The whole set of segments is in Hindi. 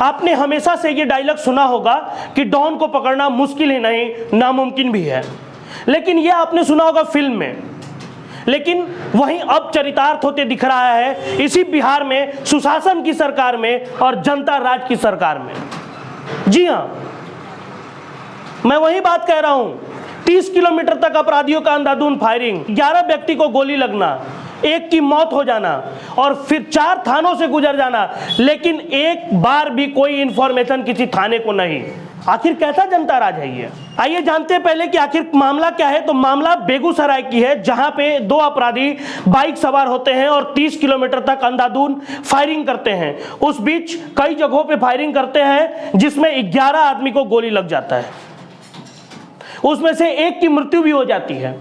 आपने हमेशा से ये डायलॉग सुना होगा कि डॉन को पकड़ना मुश्किल ही नहीं नामुमकिन भी है, लेकिन ये आपने सुना होगा फिल्म में। लेकिन वहीं अब चरितार्थ होते दिख रहा है इसी बिहार में सुशासन की सरकार में और जनता राज की सरकार में। जी हां, मैं वही बात कह रहा हूं। 30 किलोमीटर तक अपराधियों का अंधाधुंध फायरिंग, 11 व्यक्ति को गोली लगना, एक की मौत हो जाना और फिर 4 थानों से गुजर जाना, लेकिन एक बार भी कोई इंफॉर्मेशन किसी थाने को नहीं। आखिर कैसा जनता राज है ये? आइए जानते हैं पहले कि आखिर मामला क्या है। तो मामला बेगूसराय की है, जहां पे 2 अपराधी बाइक सवार होते हैं और 30 किलोमीटर तक अंधाधुंध फायरिंग करते हैं। उस बीच कई जगहों पे फायरिंग करते हैं जिसमें 11 आदमी को गोली लग जाता है, उसमें से एक की मृत्यु भी हो जाती है।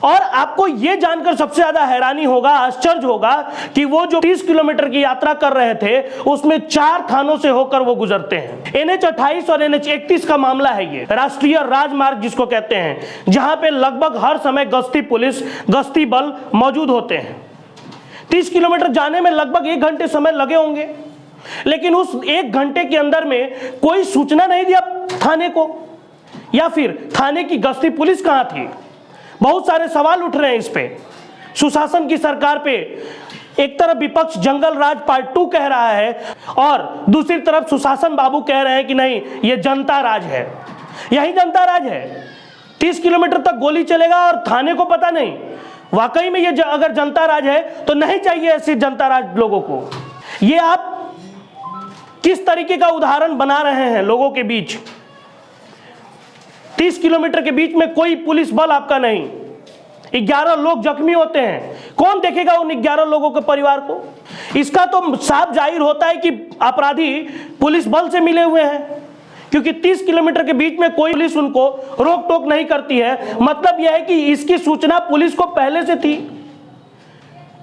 और आपको यह जानकर सबसे ज्यादा हैरानी होगा, आश्चर्य होगा कि वो जो 30 किलोमीटर की यात्रा कर रहे थे उसमें 4 थानों से होकर वो गुजरते हैं। NH 28 और NH 31 का मामला है ये, राष्ट्रीय राजमार्ग जिसको कहते हैं, जहां पे लगभग हर समय गश्ती पुलिस, गश्ती बल मौजूद होते हैं। 30 किलोमीटर जाने में लगभग 1 घंटे समय लगे होंगे, लेकिन उस 1 घंटे के अंदर में कोई सूचना नहीं दिया थाने को, या फिर थाने की गश्ती पुलिस कहां थी? बहुत सारे सवाल उठ रहे हैं इस पे, सुशासन की सरकार पे। एक तरफ विपक्ष जंगल राज पार्ट 2 कह रहा है और दूसरी तरफ सुशासन बाबू कह रहे हैं कि नहीं, ये जनता राज है। यही जनता राज है। 30 किलोमीटर तक गोली चलेगा और थाने को पता नहीं। वाकई में ये अगर जनता राज है तो नहीं चाहिए ऐसी जनता राज लोगों को। ये आप किस तरीके का उदाहरण बना रहे हैं लोगों के बीच? 30 किलोमीटर के बीच में कोई पुलिस बल आपका नहीं, 11 लोग जख्मी होते हैं। कौन देखेगा उन 11 लोगों के परिवार को? इसका तो साफ जाहिर होता है कि अपराधी पुलिस बल से मिले हुए हैं, क्योंकि 30 किलोमीटर के बीच में कोई पुलिस उनको रोक टोक नहीं करती है। मतलब यह है कि इसकी सूचना पुलिस को पहले से थी,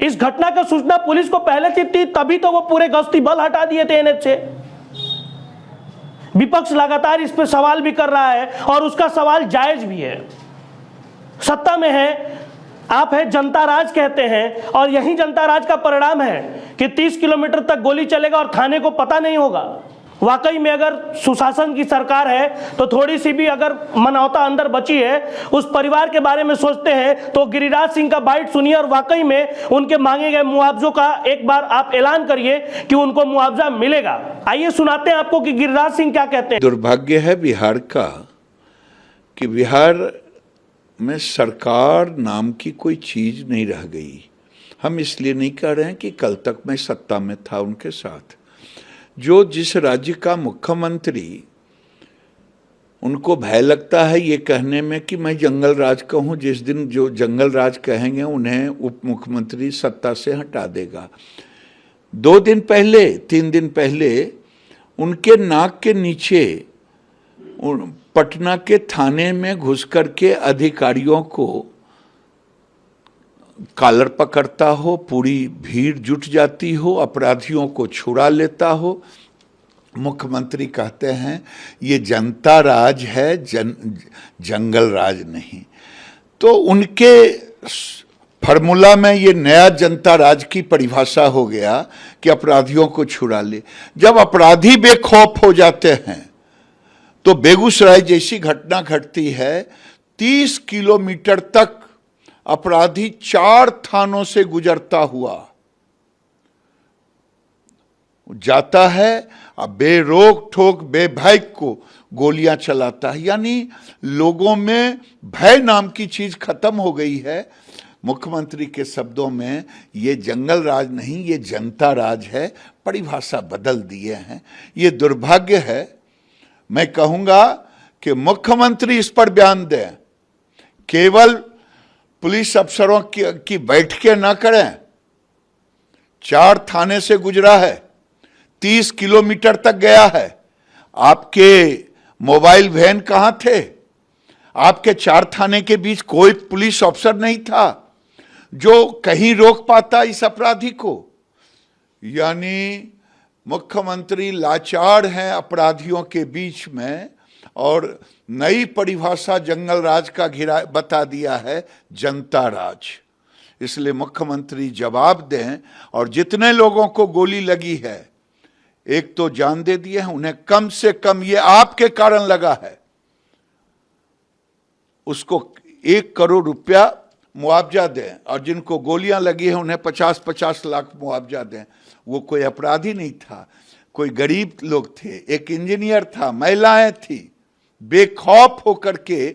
इस घटना की सूचना पुलिस को पहले से थी, तभी तो वो पूरे गश्ती बल हटा दिए थे NH से। विपक्ष लगातार इस पर सवाल भी कर रहा है और उसका सवाल जायज भी है। सत्ता में है, आप है जनता राज कहते हैं, और यही जनता राज का परिणाम है कि 30 किलोमीटर तक गोली चलेगा और थाने को पता नहीं होगा। वाकई में अगर सुशासन की सरकार है तो थोड़ी सी भी अगर मानवता अंदर बची है, उस परिवार के बारे में सोचते हैं तो गिरिराज सिंह का बाइट सुनिए और वाकई में उनके मांगे गए मुआवजों का एक बार आप ऐलान करिए कि उनको मुआवजा मिलेगा। आइए सुनाते हैं आपको कि गिरिराज सिंह क्या कहते हैं। दुर्भाग्य है बिहार का कि बिहार में सरकार नाम की कोई चीज नहीं रह गई। हम इसलिए नहीं कह रहे हैं कि कल तक मैं सत्ता में था उनके साथ। जो जिस राज्य का मुख्यमंत्री, उनको भय लगता है ये कहने में कि मैं जंगल राज का हूँ, जिस दिन जो जंगल राज कहेंगे उन्हें उप मुख्यमंत्री सत्ता से हटा देगा। 2 दिन पहले 3 दिन पहले उनके नाक के नीचे पटना के थाने में घुस करके अधिकारियों को कॉलर पकड़ता हो, पूरी भीड़ जुट जाती हो, अपराधियों को छुड़ा लेता हो। मुख्यमंत्री कहते हैं ये जनता राज है, जंगल राज नहीं। तो उनके फॉर्मूला में ये नया जनता राज की परिभाषा हो गया कि अपराधियों को छुड़ा ले। जब अपराधी बेखौफ हो जाते हैं तो बेगूसराय जैसी घटना घटती है। 30 किलोमीटर तक अपराधी 4 थानों से गुजरता हुआ जाता है, अब बेरोक ठोक बेभय को गोलियां चलाता है। यानी लोगों में भय नाम की चीज खत्म हो गई है। मुख्यमंत्री के शब्दों में ये जंगल राज नहीं, ये जनता राज है, परिभाषा बदल दिए हैं। ये दुर्भाग्य है। मैं कहूंगा कि मुख्यमंत्री इस पर बयान दें, केवल पुलिस अफसरों की बैठकें ना करें। 4 थाने से गुजरा है, 30 किलोमीटर तक गया है। आपके मोबाइल वैन कहां थे? आपके 4 थाने के बीच कोई पुलिस अफसर नहीं था जो कहीं रोक पाता इस अपराधी को। यानी मुख्यमंत्री लाचार हैं अपराधियों के बीच में, और नई परिभाषा जंगल राज का घिरा बता दिया है जनता राज। इसलिए मुख्यमंत्री जवाब दें और जितने लोगों को गोली लगी है एक तो जान दे दिए हैं, उन्हें कम से कम ये आपके कारण लगा है, उसको 1 करोड़ रुपया मुआवजा दें, और जिनको गोलियां लगी हैं उन्हें 50-50 लाख मुआवजा दें। वो कोई अपराधी नहीं था, कोई गरीब लोग थे, एक इंजीनियर था, महिलाएं थी, बेखौफ होकर के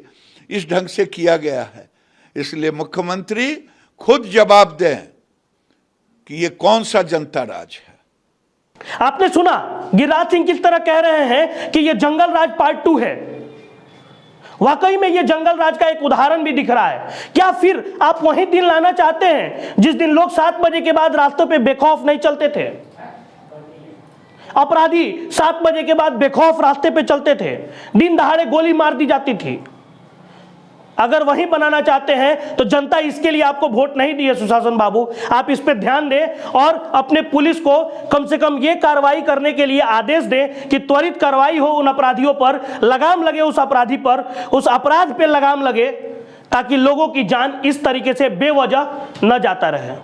इस ढंग से किया गया है। इसलिए मुख्यमंत्री खुद जवाब दें कि ये कौन सा जनता राज है। आपने सुना गिरिराज सिंह किस तरह कह रहे हैं कि ये जंगल राज पार्ट 2 है। वाकई में ये जंगल राज का एक उदाहरण भी दिख रहा है। क्या फिर आप वही दिन लाना चाहते हैं जिस दिन लोग 7 बजे के बाद रास्तों पे बेखौफ नहीं चलते थे? अपराधी 7 बजे के बाद बेखौफ रास्ते पे चलते थे, दिन दहाड़े गोली मार दी जाती थी। अगर वही बनाना चाहते हैं तो जनता इसके लिए आपको वोट नहीं दी है सुशासन बाबू। आप इस पे ध्यान दें और अपने पुलिस को कम से कम ये कार्रवाई करने के लिए आदेश दें कि त्वरित कार्रवाई हो उन अपराधियों पर, लगाम लगे उस अपराधी पर, उस अपराध पे लगाम लगे, ताकि लोगों की जान इस तरीके से बेवजह न जाता रहे।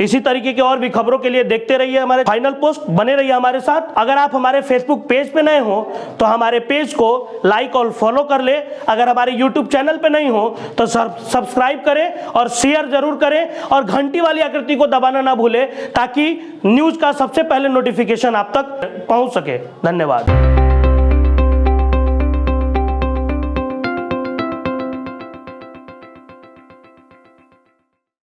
इसी तरीके की और भी खबरों के लिए देखते रहिए हमारे फाइनल पोस्ट, बने रहिए हमारे साथ। अगर आप हमारे फेसबुक पेज पे नए हो तो हमारे पेज को लाइक और फॉलो कर ले। अगर हमारे यूट्यूब चैनल पे नहीं हो तो सब्सक्राइब करें और शेयर जरूर करें, और घंटी वाली आकृति को दबाना ना भूलें ताकि न्यूज का सबसे पहले नोटिफिकेशन आप तक पहुंच सके। धन्यवाद।